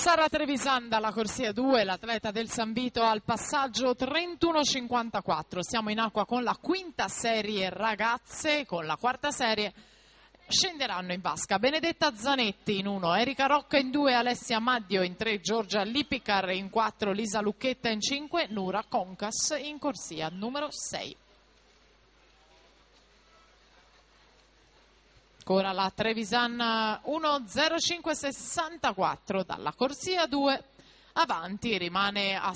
Sara Trevisan dalla corsia 2, l'atleta del San Vito al passaggio 31,54. Siamo in acqua con la quinta serie ragazze, con la quarta serie scenderanno in vasca Benedetta Zanetti in 1, Erika Rocca in 2, Alessia Maddio in 3, Giorgia Lipicar in 4, Lisa Lucchetta in 5, Nura Concas in corsia numero 6. Ancora la Trevisan 1.05.64 dalla corsia 2, avanti rimane a